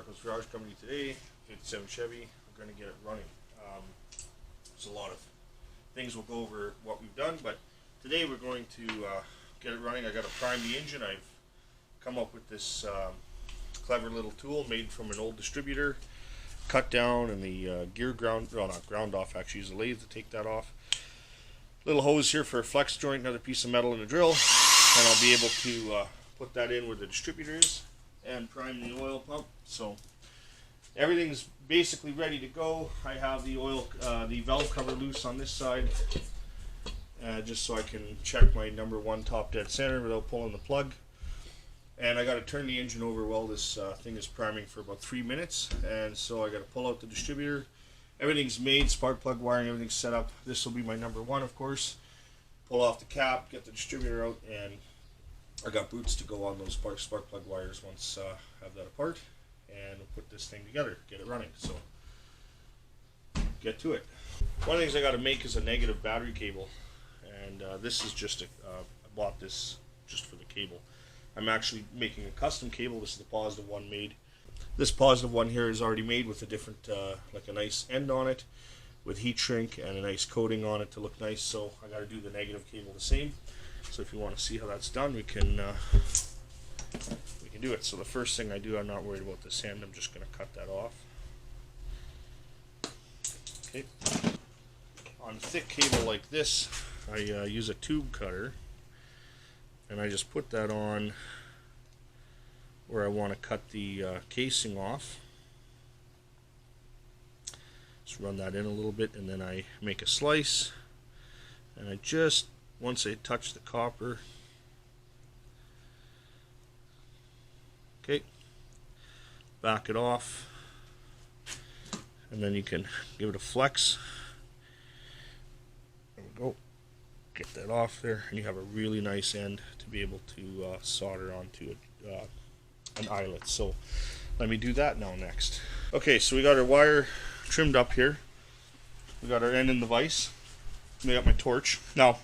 Marko's Garage Company today. 57 Chevy. We're going to get it running. There's a lot of things we'll go over what we've done, but today we're going to get it running. I got to prime the engine. I've come up with this clever little tool made from an old distributor. Cut down and the gear ground, well, not ground off, actually use a lathe to take that off. Little hose here for a flex joint, another piece of metal and a drill, and I'll be able to put that in where the distributor is and prime the oil pump. So everything's basically ready to go. I have the the valve cover loose on this side, just so I can check my number 1 top dead center without pulling the plug. And I got to turn the engine over while this thing is priming for about 3 minutes. And so I got to pull out the distributor. Everything's made, spark plug wiring, everything's set up. This will be my number 1, of course. Pull off the cap, get the distributor out, and I got boots to go on those spark plug wires once I have that apart. And we'll put this thing together, get it running. So get to it. One of the things I got to make is a negative battery cable. And this is just I bought this just for the cable. I'm actually making a custom cable. This is the positive one made. This positive one here is already made with a different, like a nice end on it, with heat shrink and a nice coating on it to look nice. So I got to do the negative cable the same. So if you want to see how that's done, we can do it. So the first thing I do, I'm not worried about this end. I'm just going to cut that off. Okay. On thick cable like this, I use a tube cutter, and I just put that on where I want to cut the casing off. Just run that in a little bit, and then I make a slice, and I just, once I touch the copper, okay, back it off, and then you can give it a flex. There we go. Get that off there, and you have a really nice end to be able to solder onto an eyelet. So let me do that now next. Okay, so we got our wire trimmed up here. We got our end in the vise. I got my torch. Now,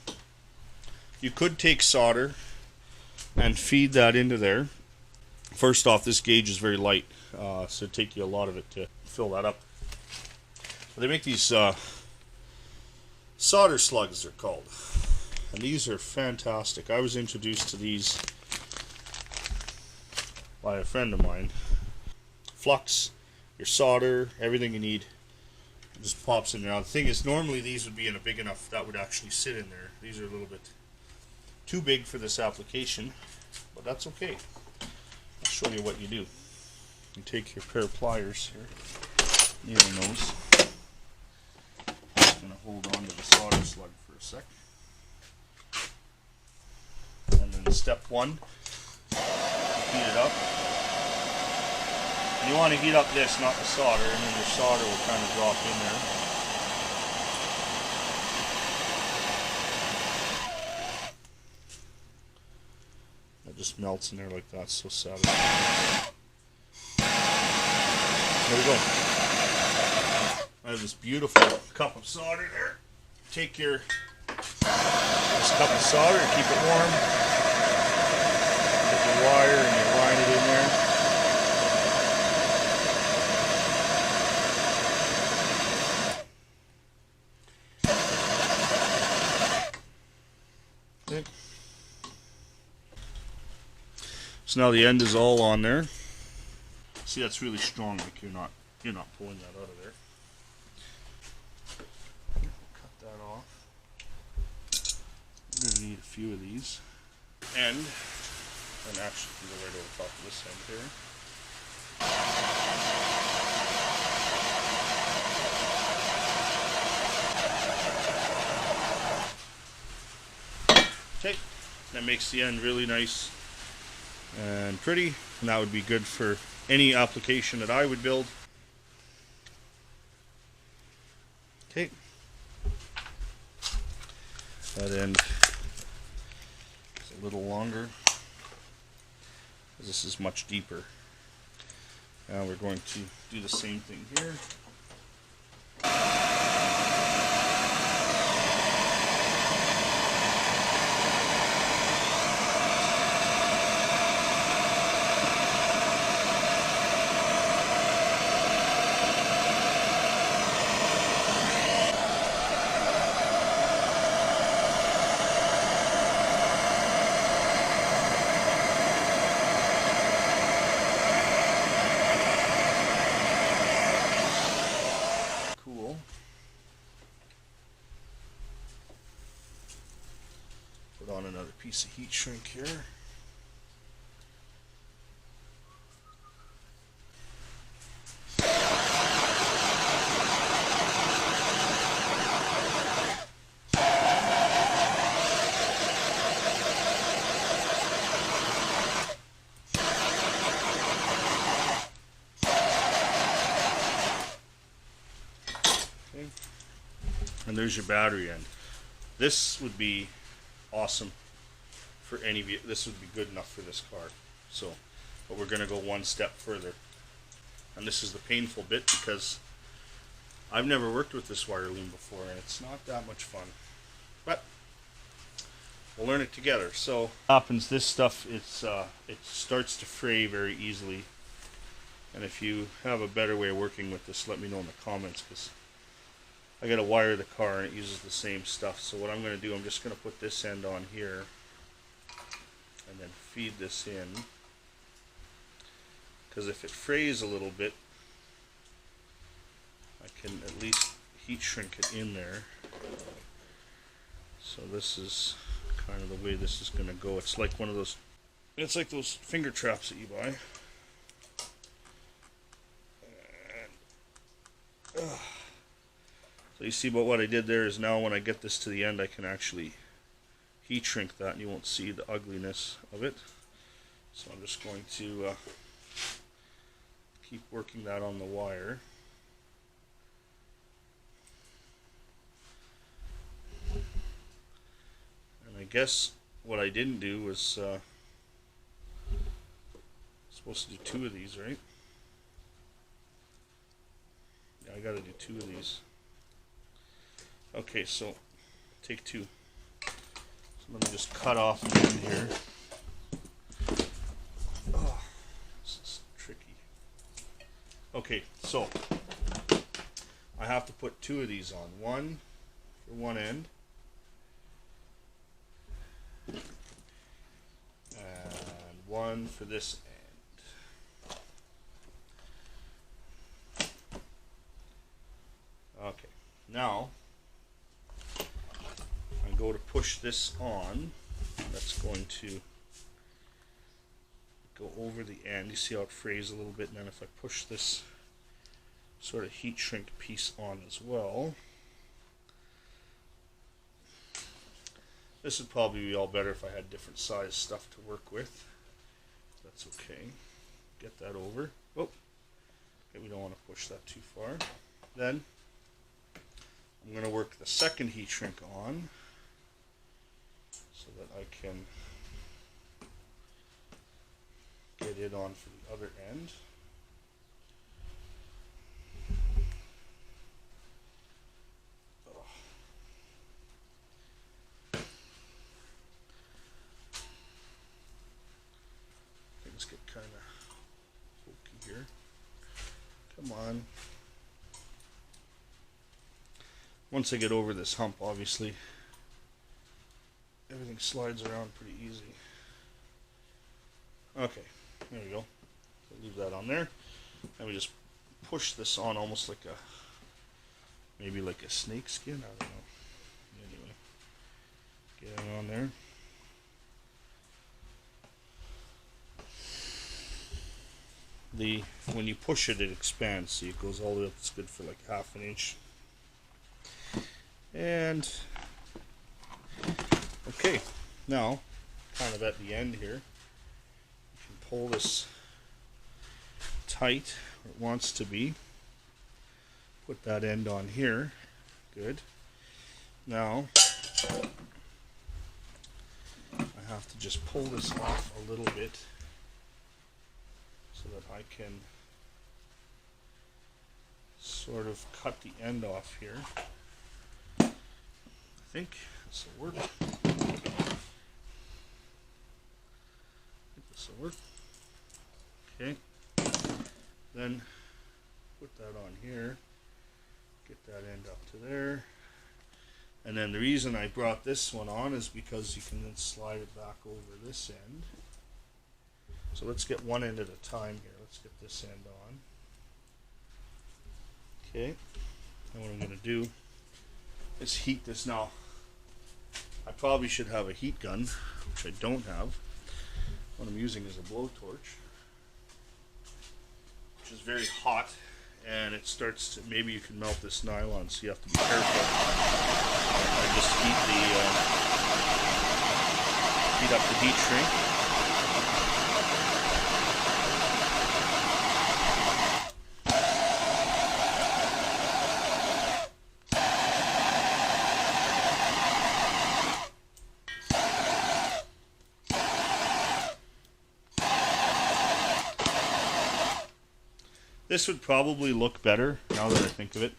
you could take solder and feed that into there. First off, this gauge is very light, so it'd take you a lot of it to fill that up. But they make these solder slugs, they're called. And these are fantastic. I was introduced to these by a friend of mine. Flux, your solder, everything you need, it just pops in there. Now the thing is, normally these would be in a big enough that would actually sit in there. These are a little bit too big for this application, but that's okay. I'll show you what you do. You take your pair of pliers here, needle nose. Just gonna hold on to the solder slug for a sec. And then step 1, heat it up. And you want to heat up this, not the solder, and then your solder will kind of drop in there. It just melts in there like that, so satisfying. There we go. I have this beautiful cup of solder there. Take your this cup of solder and keep it warm. Get your wire and you line it in there. Okay. So now the end is all on there. See, that's really strong. Like you're not pulling that out of there. Cut that off. I'm going to need a few of these. And actually go right over top of this end here. Okay, that makes the end really nice and pretty, and that would be good for any application that I would build. Okay. That end is a little longer, because this is much deeper. Now we're going to do the same thing here. piece of heat shrink here. Okay. And there's your battery end. This would be awesome for any vehicle. This would be good enough for this car. So, but we're going to go one step further. And this is the painful bit because I've never worked with this wire loom before and it's not that much fun. But we'll learn it together. So happens, this stuff, it starts to fray very easily. And if you have a better way of working with this, let me know in the comments, because I got to wire the car and it uses the same stuff. So what I'm going to do, I'm just going to put this end on here and then feed this in, because if it frays a little bit, I can at least heat shrink it in there. So this is kind of the way this is going to go. It's like one of those, it's like those finger traps that you buy. And, so you see, but what I did there is now when I get this to the end, I can actually heat shrink that and you won't see the ugliness of it. So I'm just going to keep working that on the wire. And I guess what I didn't do was supposed to do 2 of these, right? Yeah, I gotta do 2 of these. Okay, so take 2. So let me just cut off the end here. Oh, this is tricky. Okay, so I have to put 2 of these on. One for one end, and one for this end. Okay, now I go to push this on. That's going to go over the end. You see how it frays a little bit, and then if I push this sort of heat shrink piece on as well, this would probably be all better if I had different size stuff to work with. That's okay. Get that over. Oh, okay, we don't want to push that too far. Then I'm going to work the second heat shrink on so that I can get it on for the other end. Things get kind of pokey here. Come on. Once I get over this hump, obviously, everything slides around pretty easy. Okay, there we go. So leave that on there. And we just push this on almost like a, maybe like a snake skin, I don't know. Anyway, get it on there. When you push it, it expands. See, it goes all the way up. It's good for like ½ an inch. And okay, now kind of at the end here, you can pull this tight where it wants to be. Put that end on here. Good. Now I have to just pull this off a little bit so that I can sort of cut the end off here. I think this will work. This will work. Okay. Then put that on here. Get that end up to there. And then the reason I brought this one on is because you can then slide it back over this end. So let's get one end at a time here. Let's get this end on. Okay. And what I'm going to do is heat this now. I probably should have a heat gun, which I don't have. What I'm using is a blowtorch, which is very hot, and it starts to, maybe you can melt this nylon, so you have to be careful. I just heat up the heat shrink. This would probably look better, now that I think of it,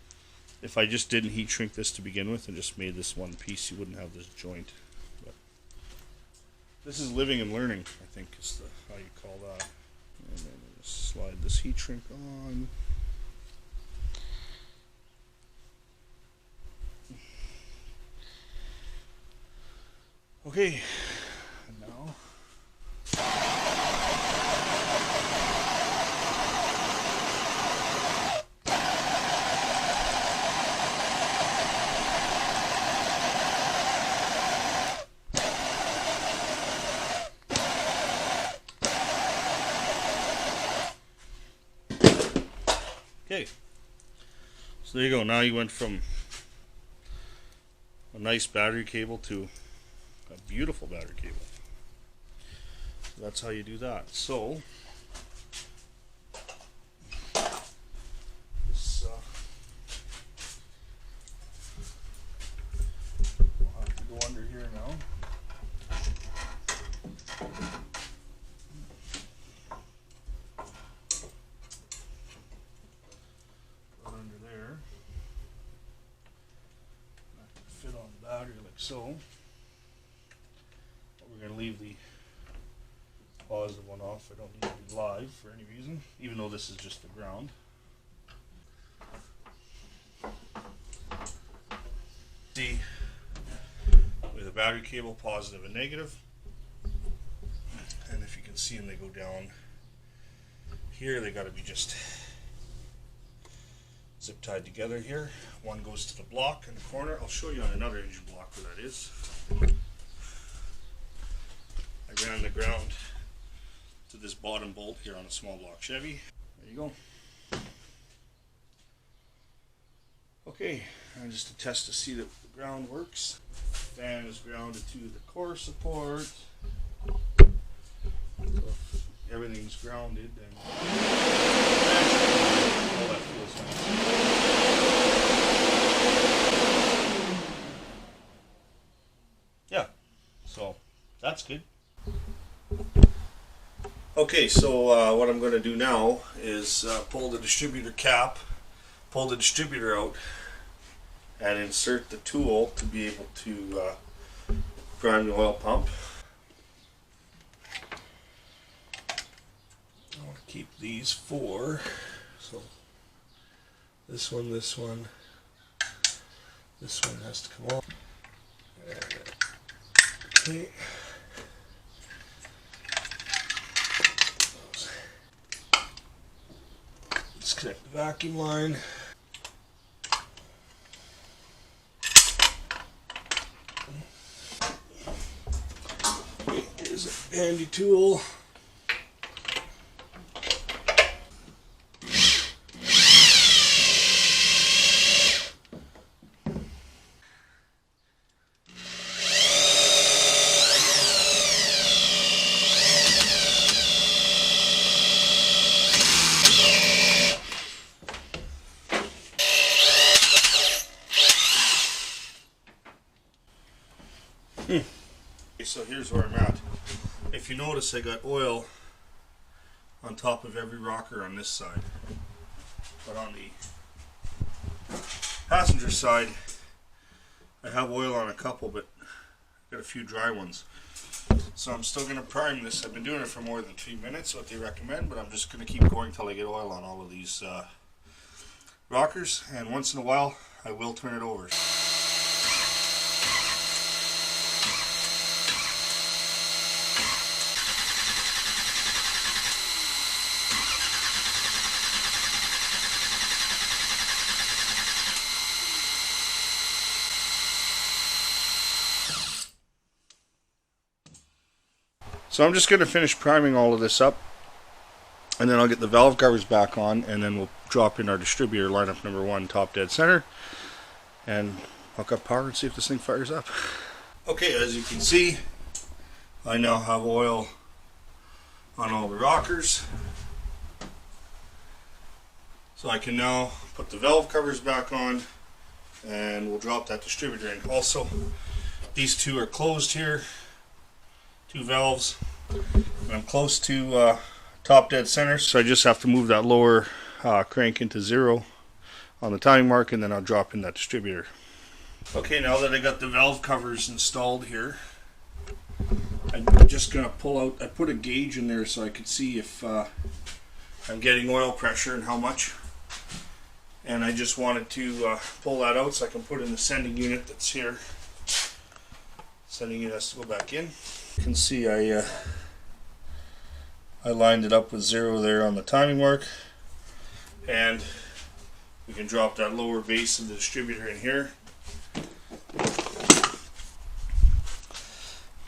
if I just didn't heat shrink this to begin with and just made this one piece. You wouldn't have this joint. But this is living and learning, I think, is how you call that. And then just slide this heat shrink on. Okay, and now okay, so there you go. Now you went from a nice battery cable to a beautiful battery cable. So that's how you do that. So this I'll have to go under here now. So we're going to leave the positive one off. I don't need to be live for any reason, even though this is just the ground. See, with a battery cable, positive and negative. And if you can see them, they go down here. They got to be just zip tied together here. One goes to the block in the corner. I'll show you on another engine block where that is. I ran the ground to this bottom bolt here on a small block Chevy. There you go. Okay, and just to test to see that the ground works. Fan is grounded to the core support. So if everything's grounded, then all that feels nice. Yeah, so that's good. Okay, so what I'm going to do now is pull the distributor cap, pull the distributor out, and insert the tool to be able to prime the oil pump. I want to keep these four, so this one has to come off. Okay. Disconnect the vacuum line. Okay, here's a handy tool. So here's where I'm at. If you notice, I got oil on top of every rocker on this side, but on the passenger side I have oil on a couple, but I've got a few dry ones. So I'm still going to prime this. I've been doing it for more than 3 minutes, what they recommend, but I'm just going to keep going till I get oil on all of these rockers, and once in a while I will turn it over. So I'm just going to finish priming all of this up, and then I'll get the valve covers back on, and then we'll drop in our distributor, lineup number 1, top dead center, and hook up power and see if this thing fires up. Okay, as you can see, I now have oil on all the rockers. So I can now put the valve covers back on, and we'll drop that distributor in. Also, these two are closed here, 2 valves. And I'm close to top dead center, so I just have to move that lower crank into 0 on the timing mark, and then I'll drop in that distributor. Okay, now that I got the valve covers installed here, I'm just going to pull out, I put a gauge in there so I could see if I'm getting oil pressure and how much. And I just wanted to pull that out so I can put in the sending unit that's here. Sending unit has to go back in. You can see I lined it up with 0 there on the timing mark. And we can drop that lower base of the distributor in here.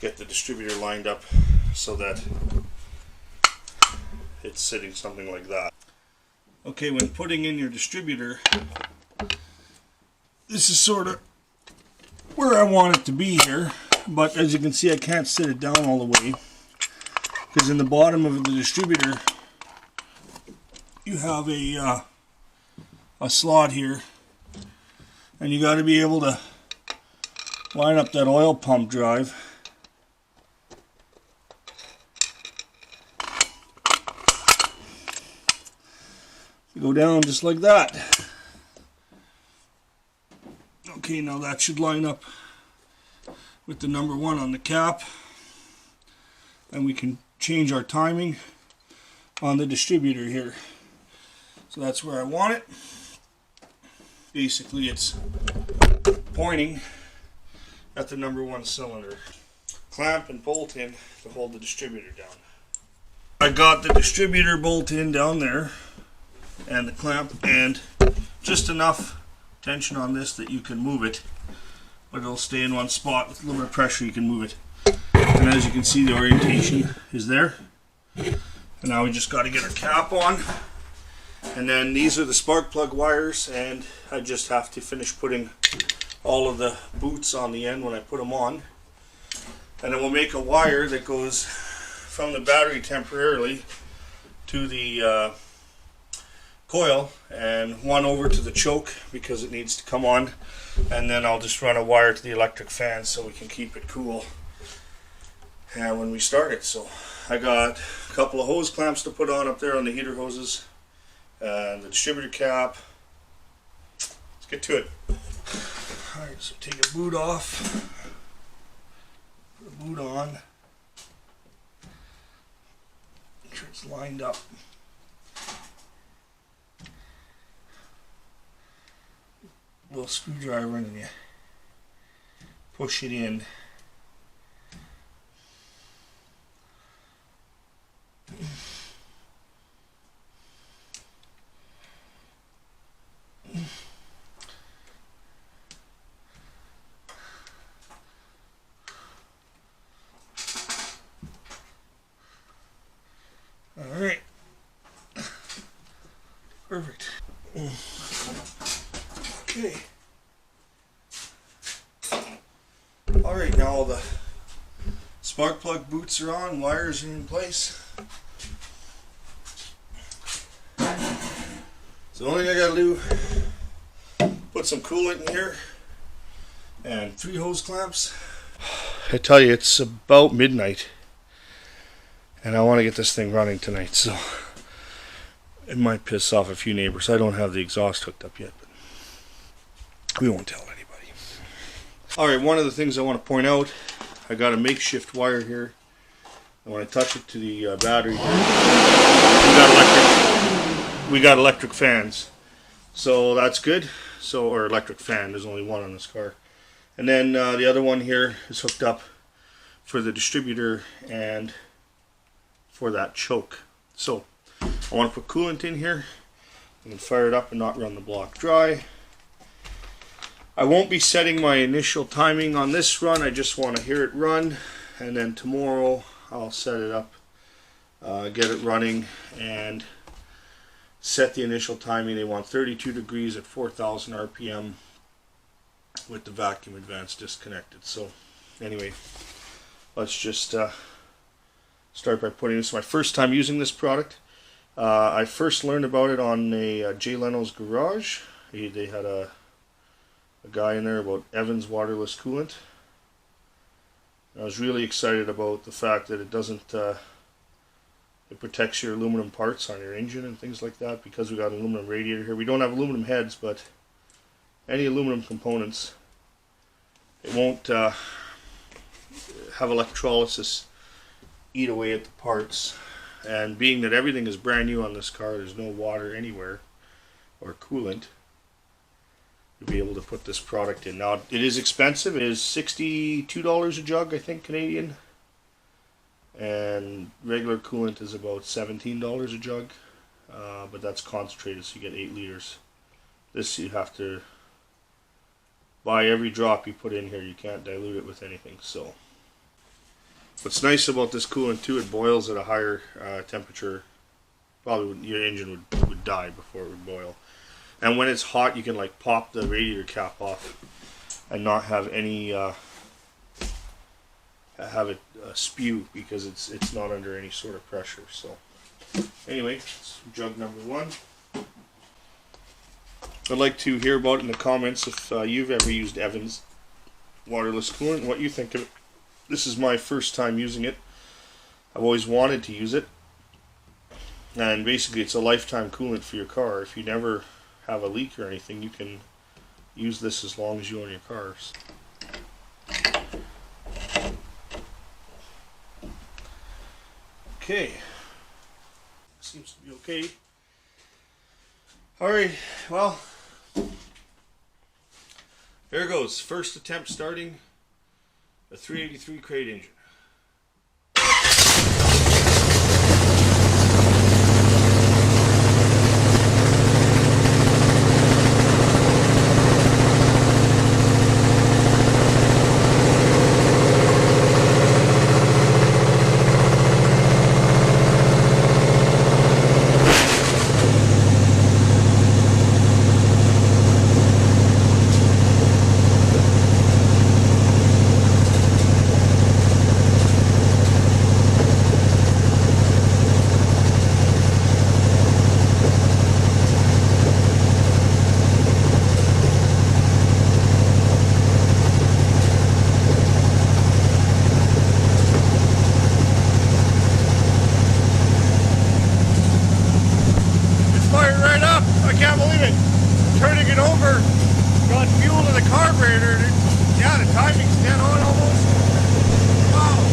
Get the distributor lined up so that it's sitting something like that. Okay, when putting in your distributor, this is sort of where I want it to be here, but as you can see, I can't sit it down all the way, because in the bottom of the distributor you have a slot here, and you got to be able to line up that oil pump drive. Go down just like that. Okay, now that should line up with the number 1 on the cap, and we can change our timing on the distributor here. So that's where I want it. Basically, it's pointing at the number 1 cylinder. Clamp and bolt in to hold the distributor down. I got the distributor bolt in down there, and the clamp, and just enough tension on this that you can move it, but it'll stay in one spot. With a little bit of pressure you can move it, and as you can see, the orientation is there. And now we just got to get our cap on, and then these are the spark plug wires, and I just have to finish putting all of the boots on the end when I put them on, and then we'll make a wire that goes from the battery temporarily to the coil, and one over to the choke because it needs to come on, and then I'll just run a wire to the electric fan so we can keep it cool and when we start it. So I got a couple of hose clamps to put on up there on the heater hoses, and the distributor cap. Let's get to it. Alright, so take a boot off, put a boot on, make sure it's lined up. Little screwdriver, and then you push it in. All right, perfect. Okay. Alright, now all the spark plug boots are on, wires are in place. So the only thing I gotta do, put some coolant in here and 3 hose clamps. I tell you, it's about midnight and I want to get this thing running tonight, so it might piss off a few neighbors. I don't have the exhaust hooked up yet, but we won't tell anybody. Alright, one of the things I want to point out, I got a makeshift wire here, and when I touch it to the battery, we got electric fans, so that's good. So, or electric fan, there's only one on this car. And then the other one here is hooked up for the distributor and for that choke. So I want to put coolant in here and then fire it up and not run the block dry. I won't be setting my initial timing on this run, I just want to hear it run, and then tomorrow I'll set it up, get it running, and set the initial timing. They want 32 degrees at 4,000 RPM with the vacuum advance disconnected. So anyway, let's just start by putting this. My first time using this product. I first learned about it on a Jay Leno's garage. They had a guy in there about Evans waterless coolant. I was really excited about the fact that it doesn't, it protects your aluminum parts on your engine and things like that, because we got an aluminum radiator here. We don't have aluminum heads, but any aluminum components, it won't have electrolysis eat away at the parts. And being that everything is brand new on this car, there's no water anywhere or coolant, you'll be able to put this product in. Now, it is expensive. It is $62 a jug, I think, Canadian. And regular coolant is about $17 a jug. But that's concentrated, so you get 8 liters. This you have to buy every drop you put in here. You can't dilute it with anything. So what's nice about this coolant too, it boils at a higher temperature. Probably your engine would die before it would boil. And when it's hot, you can like pop the radiator cap off and not have any have it spew, because it's not under any sort of pressure. So anyway, it's jug number 1. I'd like to hear about it in the comments if you've ever used Evans waterless coolant and what you think of it. This is my first time using it. I've always wanted to use it, and basically it's a lifetime coolant for your car. If you never have a leak or anything, you can use this as long as you own your cars. Okay, seems to be okay. Alright, well, there it goes. First attempt starting a 383 crate engine. Turning it over, got fuel to the carburetor. Yeah, the timing's dead on almost. Wow.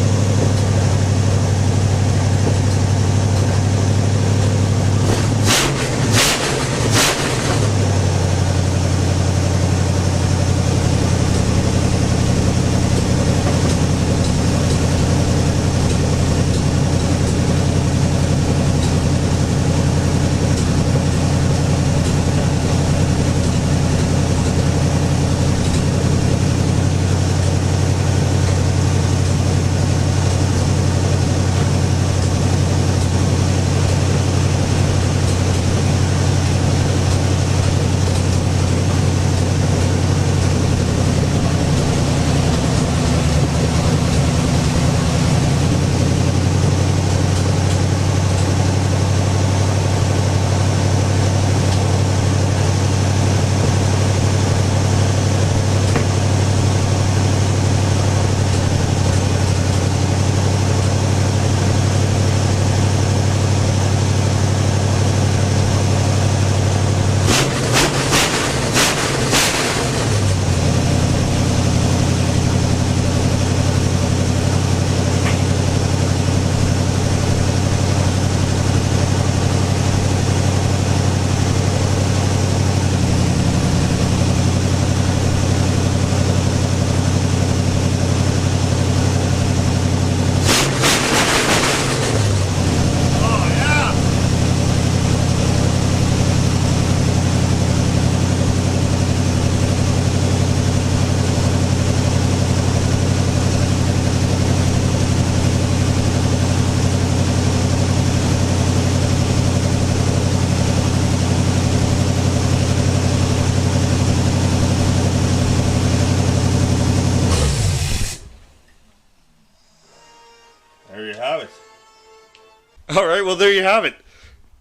All right, well there you have it.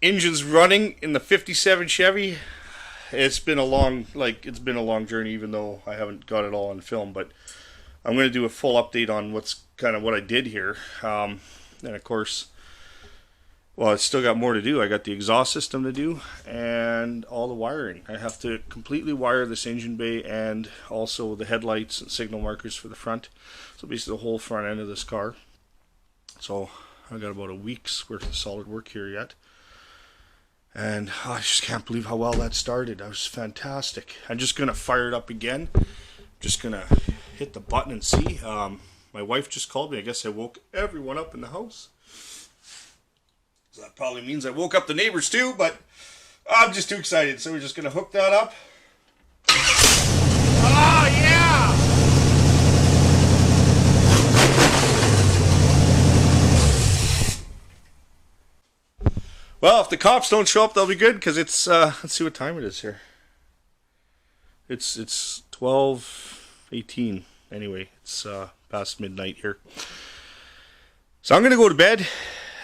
Engine's running in the '57 Chevy. It's been a long journey, even though I haven't got it all on film. But I'm going to do a full update on what I did here. And of course, well, I still got more to do. I got the exhaust system to do and all the wiring. I have to completely wire this engine bay and also the headlights and signal markers for the front. So basically the whole front end of this car. So I got about a week's worth of solid work here yet. And I just can't believe how well that started. That was fantastic. I'm just going to fire it up again. Just going to hit the button and see. My wife just called me. I guess I woke everyone up in the house. So that probably means I woke up the neighbors too, but I'm just too excited. So we're just going to hook that up. Oh, yeah! Well, if the cops don't show up, they'll be good, because it's, let's see what time it is here. It's 12:18. Anyway, it's past midnight here. So I'm going to go to bed,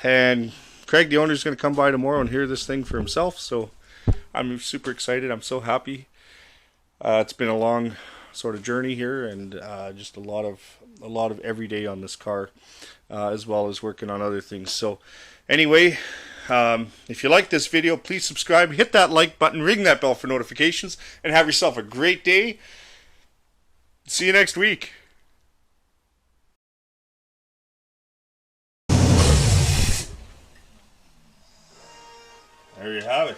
and Craig, the owner, is going to come by tomorrow and hear this thing for himself. So I'm super excited. I'm so happy. It's been a long sort of journey here, and just a lot of every day on this car, as well as working on other things. So anyway, if you like this video, please subscribe, hit that like button, ring that bell for notifications, and have yourself a great day. See you next week. There you have it.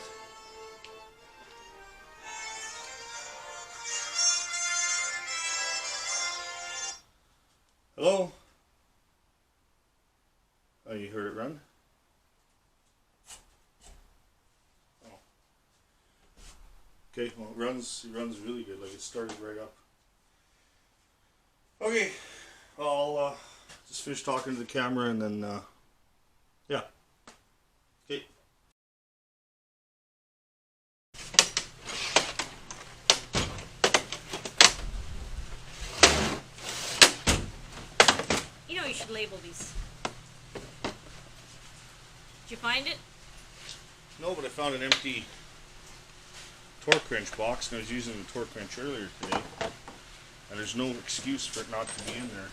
Hello? Oh, you heard it run? Oh. Okay, well it runs really good, like it started right up. Okay, well, I'll just finish talking to the camera and then, yeah. Okay. You know you should label these. Did you find it? No, but I found an empty torque wrench box, and I was using the torque wrench earlier today. And there's no excuse for it not to be in there.